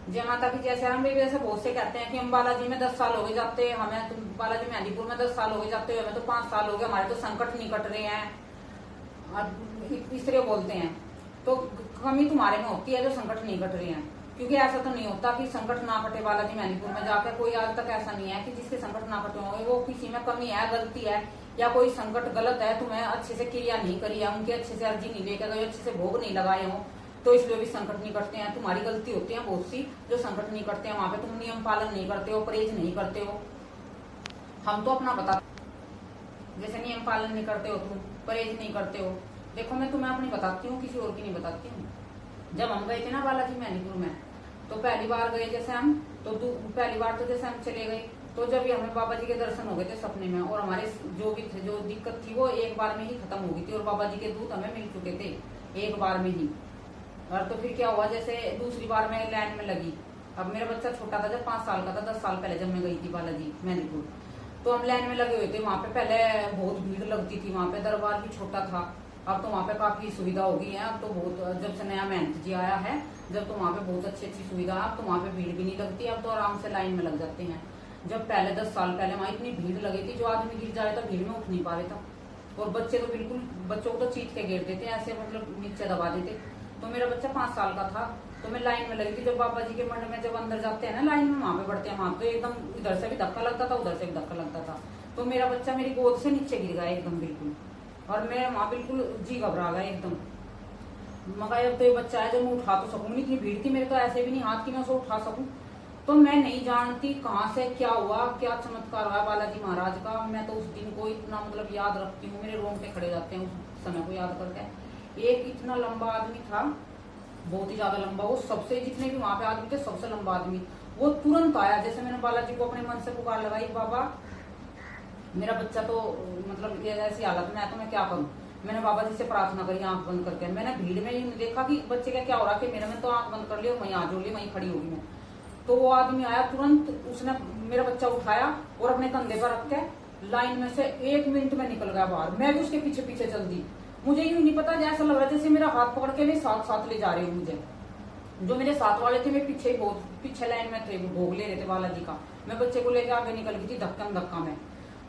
जय माता की। जैसे हम भी जैसे बहुत से कहते हैं कि हम बालाजी में 10 साल हो गए जाते, हमें तो बालाजी मेहंदीपुर में 10 साल हो गए जाते, हमें तो 5 साल हो गए, हमारे तो संकट नहीं कट रहे हैं, और इसलिए बोलते हैं। तो कमी तुम्हारे में होती है जो संकट नहीं कट रहे हैं, क्योंकि ऐसा तो नहीं होता कि संकट ना कटे बालाजी मेहंदीपुर में जाकर। कोई आज तक ऐसा नहीं है कि जिसके संकट ना कटे होंगे। वो किसी में कमी है, गलती है, या कोई संकट गलत है, तुम्हें अच्छे से क्रिया नहीं करी है, उनके अच्छे से अर्जी नहीं लेकर गए, अच्छे से भोग नहीं लगाए हो, तो इसलिए भी संकट नहीं कटते हैं। तुम्हारी गलती होती है बहुत सी जो संकट नहीं करते हैं। वहां पे तुम नियम पालन नहीं करते हो, परहेज नहीं करते हो। हम तो अपना बता, जैसे नियम पालन नहीं करते हो, तुम परहेज नहीं करते हो। देखो मैं तुम्हें अपनी बताती हूँ, किसी और की नहीं बताती हूँ। जब हम गए थे ना बालाजी मेहंदीपुर में, तो पहली बार गए जैसे हम, तो पहली बार तो जैसे हम चले गए, तो जब ये हमें बाबा जी के दर्शन हो गए थे सपने में, और हमारे जो भी थे, जो दिक्कत थी वो एक बार में ही खत्म हो गई थी, और बाबा जी के दूत हमें मिल चुके थे एक बार में ही। और तो फिर क्या हुआ, जैसे दूसरी बार मैं लाइन में लगी। अब मेरा बच्चा छोटा था, जब 5 साल का था, 10 साल पहले जब मैं गई थी बालाजी मेहंदीपुर, तो हम लाइन में लगे हुए थे। वहां पे पहले बहुत भीड़ लगती थी, वहां पे दरबार भी छोटा था। अब तो वहां पे काफी सुविधा हो गई है। अब तो बहुत, जब से नया महंत जी आया है, जब तो वहां पे बहुत अच्छी अच्छी सुविधा है। अब तो वहां पे भीड़ भी नहीं लगती, अब तो आराम से लाइन में लग जाते हैं। जब पहले 10 साल पहले वहां इतनी भीड़ लगी थी, जो आदमी गिर जाए तो भीड़ में उठ नहीं पा रहा था, और बच्चे तो बिल्कुल, बच्चों को तो चीट के गिर देते ऐसे, मतलब नीचे दबा देते। तो मेरा बच्चा 5 साल का था, तो मैं लाइन में लगी थी। जब बाबा जी के मंदिर में जब अंदर जाते हैं ना लाइन में, वहां पे बढ़ते हैं, वहां पे एकदम इधर से भी धक्का लगता था, उधर से भी धक्का लगता था। तो मेरा बच्चा मेरी गोद से नीचे गिर गया एकदम बिल्कुल, और मैं वहां बिल्कुल जी घबरा गया एकदम। मगर अब तो ये बच्चा है, जब मैं उठा तो सकूंगी, इतनी भीड़ थी मेरे तो ऐसे भी नहीं हाथ की मैं उसे उठा सकूं। तो मैं नहीं जानती कहाँ से क्या हुआ, क्या चमत्कार हुआ बालाजी महाराज का। मैं तो उस दिन को इतना मतलब याद रखती हूँ, मेरे रोंगटे खड़े जाते हैं उस समय को याद करके। एक इतना लंबा आदमी था, बहुत ही ज्यादा लंबा, वो सबसे, जितने भी वहां पे आदमी थे सबसे लंबा आदमी, वो तुरंत आया। जैसे मैंने बालाजी को अपने मन से पुकार लगाई, बाबा मेरा बच्चा तो मतलब ऐसी हालत में है, तो मैं क्या करूं। मैंने बाबा जी से प्रार्थना करी आंख बंद करके। मैंने भीड़ में ही देखा कि बच्चे का क्या हो रहा है, कि मेरे में तो आंख बंद कर ली और वहीं आ जोड़ ली, वहीं खड़ी होगी मैं। तो वो आदमी आया तुरंत, उसने मेरा बच्चा उठाया और अपने कंधे पर रख के लाइन में से 1 मिनट में निकल गया बाहर। मैं भी उसके पीछे पीछे चल दी। मुझे यूं नहीं पता, जैसा लग रहा जैसे मेरा हाथ पकड़ के भी साथ साथ ले जा रहे हो मुझे। जो मेरे साथ वाले थे, मैं पीछे बहुत पीछे लाइन में थे, भोग ले रहे थे बालाजी का। मैं बच्चे को लेकर आगे निकल गई थी धक्का धक्का में।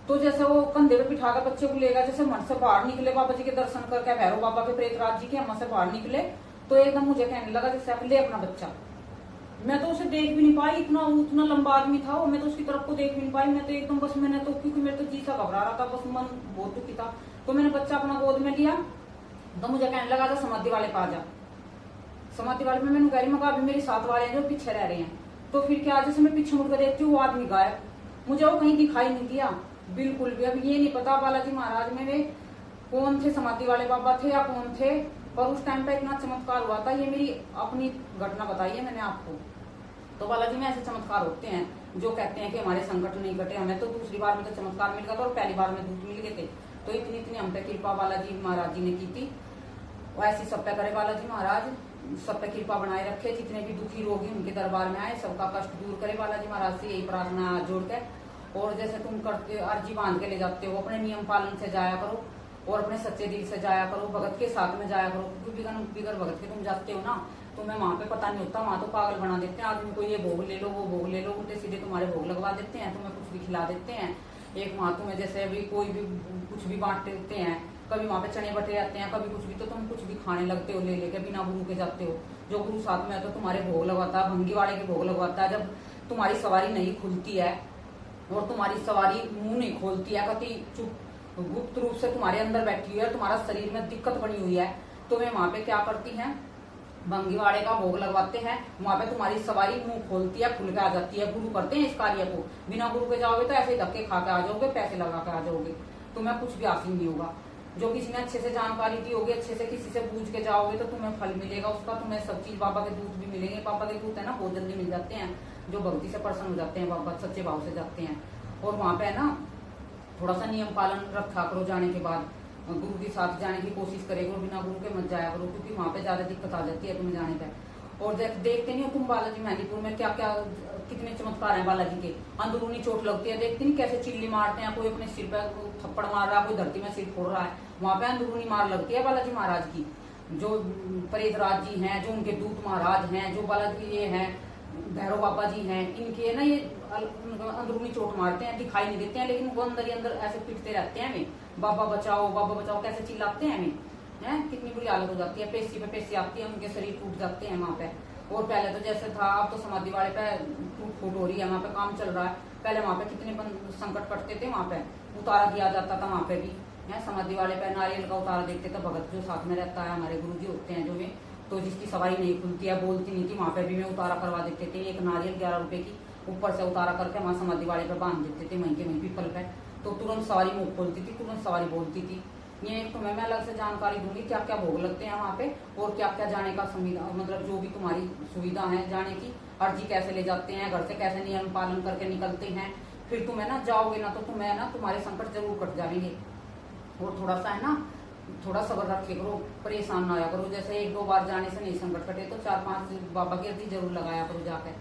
तो जैसे वो कंधे पे बिठा कर बच्चे को लेगा, जैसे मन से बाहर निकले बाबा जी के दर्शन करके, भैरव बाबा के, प्रेतराज जी के हम से बाहर निकले, तो एकदम मुझे कहने लगा जैसे आप ले अपना बच्चा। मैं तो उसे देख भी नहीं पाई, इतना उतना लंबा आदमी था वो, मैं तो उसकी तरफ को देख भी नहीं पाई। मैं तो एकदम बस, मैंने तो, क्योंकि मेरे तो जी सा घबरा रहा था, बस मन बहुत दुखी था। तो मैंने बच्चा अपना गोद में लिया, तो मुझे कहने लगा था समाधि वाले पे आ जा। समाधि वाले में मैंने कह रही, मैं अभी मेरे साथ वाले हैं जो पीछे रह रहे हैं। तो फिर क्या, जैसे मैं पीछे मुड़कर देखती हूँ, वो आदमी गायब, मुझे वो कहीं दिखाई नहीं दिया बिल्कुल भी। अब ये नहीं पता बालाजी महाराज में वे कौन थे, समाधि वाले बाबा थे या कौन थे, पर उस टाइम पे इतना चमत्कार हुआ था। ये मेरी अपनी घटना बताई है मैंने आपको। तो बालाजी में ऐसे चमत्कार होते हैं जो कहते हैं कि हमारे संकट नहीं कटे। हमें तो दूसरी बार में तो चमत्कार मिल गया था, और पहली बार में दूत मिल गए थे। तो इतनी इतनी हम पे कृपा बालाजी महाराज जी ने की थी। ऐसी सब पे करे बालाजी महाराज, सब पे कृपा बनाए रखे। जितने भी दुखी रोगी उनके दरबार में आए, सबका कष्ट दूर करे बालाजी महाराज से, यही प्रार्थना जोड़ के। और जैसे तुम करते अर्जी बांध के ले जाते हो, अपने नियम पालन से जाया करो, और अपने सच्चे दिल से जाया करो, भगत के साथ में जाया करो। क्योंकि बिगर भगत के तुम जाते हो ना, तुम्हें वहां पे पता नहीं होता। वहां तो पागल बना देते हैं आदमी को, ये भोग ले लो, वो भोग ले लो, उल्टे सीधे तुम्हारे भोग लगवा देते हैं, तुम्हें कुछ भी खिला देते हैं। एक वहां तुम्हें जैसे अभी कोई भी कुछ भी बांट देते हैं, कभी वहां पे चने बटे जाते हैं, कभी कुछ भी, तो तुम कुछ भी खाने लगते हो ले लेके, बिना गुरु के जाते हो। जो गुरु साथ में है तो तुम्हारे भोग लगवाता है, भंगी वाले के भोग लगवाता है। जब तुम्हारी सवारी नहीं खुलती है, और तुम्हारी सवारी मुंह नहीं खोलती है, कति चुप गुप्त रूप से तुम्हारे अंदर बैठी हुई है, तुम्हारा शरीर में दिक्कत बनी हुई है, तो वे वहां पे क्या करती हैं, भंगीवाड़े का भोग लगवाते हैं। वहां पे तुम्हारी सवारी मुंह खोलती है, खुल के आ जाती है। गुरु करते हैं इस कार्य को। बिना गुरु के जाओगे तो ऐसे ही धक्के खा के आ जाओगे, पैसे लगा के आ जाओगे, तुम्हें कुछ भी हासिल नहीं होगा। जो किसी ने अच्छे से जानकारी दी होगी, अच्छे से किसी से पूछ के जाओगे तो तुम्हें फल मिलेगा उसका। तुम्हें सब चीज, बाबा के दूध भी मिलेंगे। बाबा के दूध है ना बहुत जल्दी मिल जाते हैं, जो भक्ति से प्रसन्न हो जाते हैं, बाबा सच्चे भाव से जाते हैं। और वहां पे है ना, थोड़ा सा नियम पालन रखा करो जाने के बाद, गुरु के साथ जाने की कोशिश करे करो, बिना गुरु के मत जाया करो, क्योंकि वहां पे ज्यादा दिक्कत आ जाती है तुम्हें जाने पे। और देखते नहीं हो तुम बालाजी मेहंदीपुर में क्या क्या, कितने चमत्कार हैं बालाजी के। अंदरूनी चोट लगती है, देखते नहीं कैसे चिल्ली मारते हैं, कोई अपने सिर पे थप्पड़ मार रहा है, कोई धरती में सिर फोड़ रहा है, वहां पे अंदरूनी मार लगती है बालाजी महाराज की। जो प्रेतराज जी हैं, जो उनके दूत महाराज हैं, जो बालाजी ये हैं, भैरव बाबा जी हैं, इनके ना ये अंदरूनी चोट मारते हैं, दिखाई नहीं देते हैं, लेकिन वो अंदर ही अंदर ऐसे पिटते रहते हैं हमें, बाबा बचाओ कैसे चिल्लाते हैं हमें, है कितनी बुरी हालत हो जाती है, पेशी पे पेशी आती है, उनके शरीर टूट जाते हैं वहां पे। और पहले तो जैसे था, अब तो समाधि वाले पे टूट फूट हो रही है, वहां पे काम चल रहा है, पहले वहां पे कितने संकट कटते थे, वहां पे उतारा दिया जाता था, वहां पे भी है समाधि वाले पे नारियल का उतारा देखते थे, भगत जो साथ में रहता है हमारे गुरु जी होते हैं जो वे, तो जिसकी सवारी नहीं खुलती है, बोलती नहीं थी, वहां पे भी मैं उतारा करवा देते थे, एक नारियल 11 रुपए की ऊपर से उतारा करके वहां समाधि वाले पे बांध देते थे, वहीं के वहीं पीपल पे, तो तुरंत सवारी मुंह खोलती थी, तुरंत सवारी बोलती थी। ये तुम्हें मैं अलग से जानकारी दूंगी क्या क्या भोग लगते हैं वहां पे, और क्या क्या जाने का मतलब जो भी तुम्हारी सुविधा है जाने की, अर्जी कैसे ले जाते हैं, घर से कैसे नियम पालन करके निकलते हैं, फिर तुम्हें ना जाओगे ना तो तुम्हें ना तुम्हारे संकट जरूर कट जाएंगे। और थोड़ा सा है ना, थोड़ा सब्र रखे करो, परेशान ना आया करो, जैसे 1-2 बार जाने से नहीं संकट कटे तो 4-5 बाबा की अर्जी जरूर लगाया करो जाकर,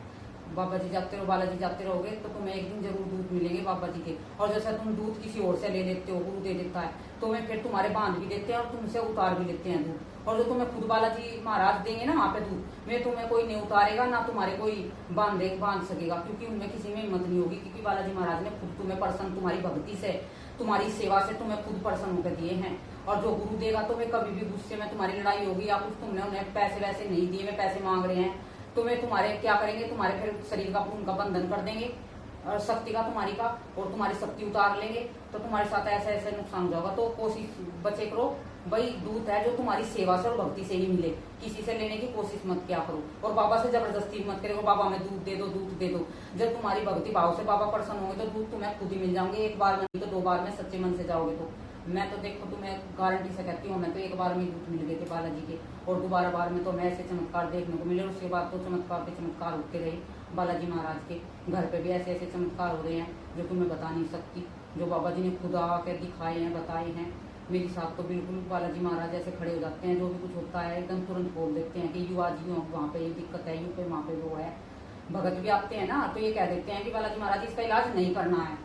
बाबा जी जाते रहो, बालाजी जाते रहोगे तो तुम्हें एक दिन जरूर दूध मिलेंगे बाबा जी के। और जैसे तुम दूध किसी और से ले लेते हो, गुरु दे देता है, तुम्हें फिर तुम्हारे बांध भी देते हैं और तुमसे उतार भी लेते हैं दूध, और जो तुम्हें खुद बालाजी महाराज देंगे ना वहां पे दूध में, तुम्हें कोई नहीं उतारेगा ना तुम्हारे कोई बांध सकेगा, क्योंकि उनमें किसी में हिम्मत नहीं होगी, क्योंकि बालाजी महाराज ने खुद तुम्हें पर्सन तुम्हारी भक्ति से, तुम्हारी सेवा से तुम्हें खुद पर्सन होकर दिए हैं। और जो गुरु देगा तुम्हें, कभी भी गुस्से में तुम्हारी लड़ाई होगी या कुछ तुमने उन्हें पैसे वैसे नहीं दिए, में पैसे मांग रहे हैं, तुम्हें तुम्हारे क्या करेंगे, तुम्हारे फिर शरीर का उनका बंधन कर देंगे और शक्ति का तुम्हारी का, और तुम्हारी शक्ति उतार लेंगे, तो तुम्हारे साथ ऐसे ऐसे नुकसान हो जाएगा। तो कोशिश बचे करो, भाई दूध है जो तुम्हारी सेवा से और भक्ति से ही मिले, किसी से लेने की कोशिश मत किया करो, और बाबा से जबरदस्ती मत करो, बाबा हमें दूध दे दो। जब तुम्हारी भक्ति भाव से बाबा प्रसन्न होंगे तो दूध तुम्हें खुद ही मिल जाएंगे, एक बार में नहीं तो 2 बार में, सच्चे मन से जाओगे तो। मैं तो देखो तुम्हें गारंटी से कहती हूँ, मैं तो 1 बार में दूध मिल गए थे बालाजी के, और दोबारा बार में तो मैं ऐसे चमत्कार देखने को मिले, उसके बाद तो चमत्कार पे चमत्कार होते रहे। बालाजी महाराज के घर पे भी ऐसे ऐसे चमत्कार हो रहे हैं जो तुम्हें बता नहीं सकती, जो बाबा जी ने खुद आकर दिखाए हैं, बताए हैं। मेरे साथ तो बिल्कुल बालाजी महाराज ऐसे खड़े हो जाते हैं, जो भी कुछ होता है एकदम तुरंत बोल देते हैं कि यू आज यूँ वहाँ पे ये दिक्कत है, यू पे वहाँ पे वो है। भगत भी आते हैं ना तो ये कह देते हैं कि बालाजी महाराज इसका इलाज नहीं करना है,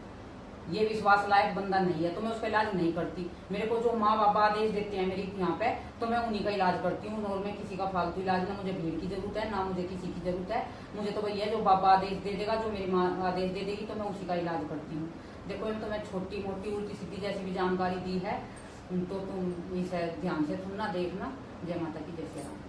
ये विश्वास लायक बंदा नहीं है, तो मैं उसका इलाज नहीं करती। मेरे को जो माँ बाबा आदेश देते हैं मेरी यहाँ पे, तो मैं उन्हीं का इलाज करती हूँ, और मैं किसी का फालतू इलाज, ना मुझे भीड़ की जरूरत है, ना मुझे किसी की जरूरत है। मुझे तो भैया जो बाबा आदेश दे देगा, जो मेरी माँ आदेश दे देगी, तो मैं उसी का इलाज करती हूँ। देखो तो मैं छोटी मोटी उल्टी सीधी जैसी भी जानकारी दी है, तो तुम इसे ध्यान से सुनना, देखना। जय माता की, जय श्री राम।